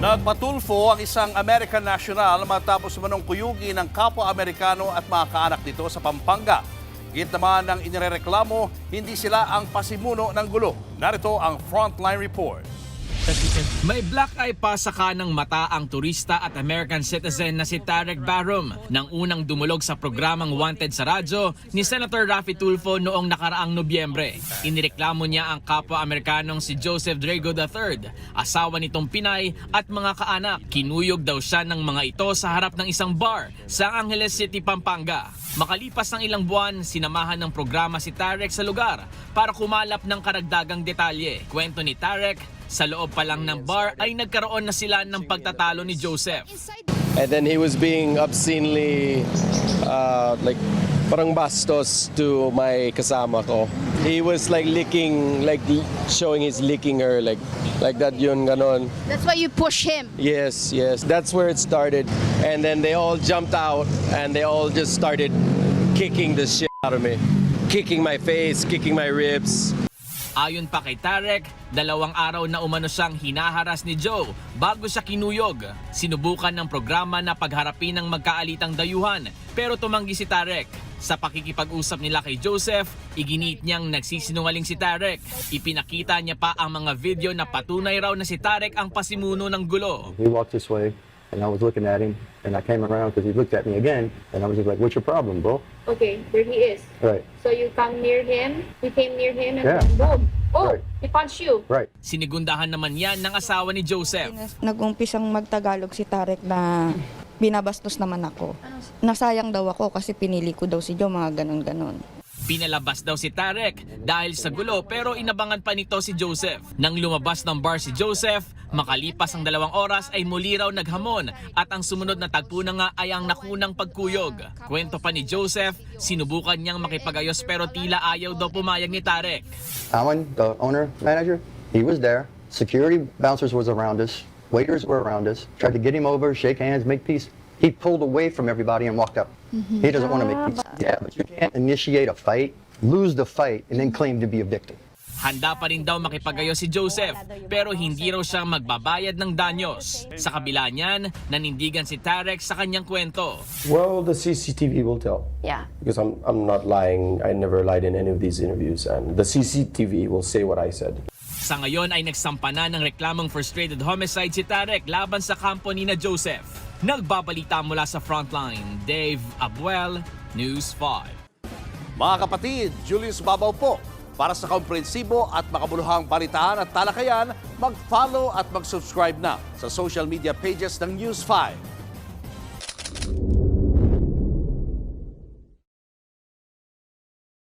Nagpatulfo ang isang American national matapos manong kuyugi ng kapwa Amerikano at mga kaanak nito sa Pampanga. Git naman ng inirereklamo, hindi sila ang pasimuno ng gulo. Narito ang Frontline Report. May black eye pa sa kanang mata ang turista at American citizen na si Tarek Barum nang unang dumulog sa programang Wanted sa radyo ni Senator Raffy Tulfo noong nakaraang Nobyembre. Inireklamo niya ang kapwa-Amerikanong si Joseph Drago III, asawa nitong Pinay at mga kaanak. Kinuyog daw siya ng mga ito sa harap ng isang bar sa Angeles City, Pampanga. Makalipas ng ilang buwan, sinamahan ng programa si Tarek sa lugar para kumalap ng karagdagang detalye. Kwento ni Tarek, sa loob pa lang ng bar ay nagkaroon na sila ng pagtatalo ni Joseph. And then he was being obscenely like parang bastos to my kasama ko. He was like licking, like showing his licking her like that yun ganon. That's why you push him. Yes, that's where it started. And then they all jumped out and they all just started kicking the shit out of me. Kicking my face, kicking my ribs. Ayon pa kay Tarek, 2 araw na umano siyang hinaharas ni Joe bago siya kinuyog. Sinubukan ng programa na pagharapin ng magkaalitang dayuhan pero tumanggi si Tarek. Sa pakikipag-usap nila kay Joseph, iginit niyang nagsisinungaling si Tarek. Ipinakita niya pa ang mga video na patunay raw na si Tarek ang pasimuno ng gulo. He walked this way and I was looking at him and I came around because he looked at me again and I was just like, what's your problem, bro? Okay, there he is. Right. So you come near him, you came near him, and Yeah. then boom. Oh, Right. he punched you. Right. Sinigundahan naman yan ng asawa ni Joseph. Nag-umpisang magtagalog si Tarek na binabastos naman ako. Nasayang daw ako kasi pinili ko daw si Joe, mga ganon-ganon. Pinalabas daw si Tarek dahil sa gulo pero inabangan pa nito si Joseph. Nang lumabas ng bar si Joseph, makalipas ang 2 oras ay muli raw naghamon at ang sumunod na tagpo na nga ay ang nakunang pagkuyog. Kwento pa ni Joseph, sinubukan niyang makipagayos pero tila ayaw daw pumayag ni Tarek. Alan, the owner, manager, he was there. Security bouncers was around us. Waiters were around us. Tried to get him over, shake hands, make peace. He pulled away from everybody and walked out. He doesn't want to make peace. Yeah, but you can't initiate a fight, lose the fight, and then claim to be a victim. Handa pa rin daw makipagayos si Joseph pero hindi raw siya magbabayad ng danyos. Sa kabila niyan, nanindigan si Tarek sa kanyang kwento. Well, the CCTV will tell. Yeah. Because I'm not lying. I never lied in any of these interviews, and the CCTV will say what I said. Sa ngayon ay nagsampa na ng reklamong frustrated homicide si Tarek laban sa kampo ni na Joseph. Nagbabalita mula sa Frontline, Dave Abuel, News 5. Mga kapatid, Julius Babaw po. Para sa komprehensibo at makabuluhang balitaan at talakayan, mag-follow at mag-subscribe na sa social media pages ng News 5.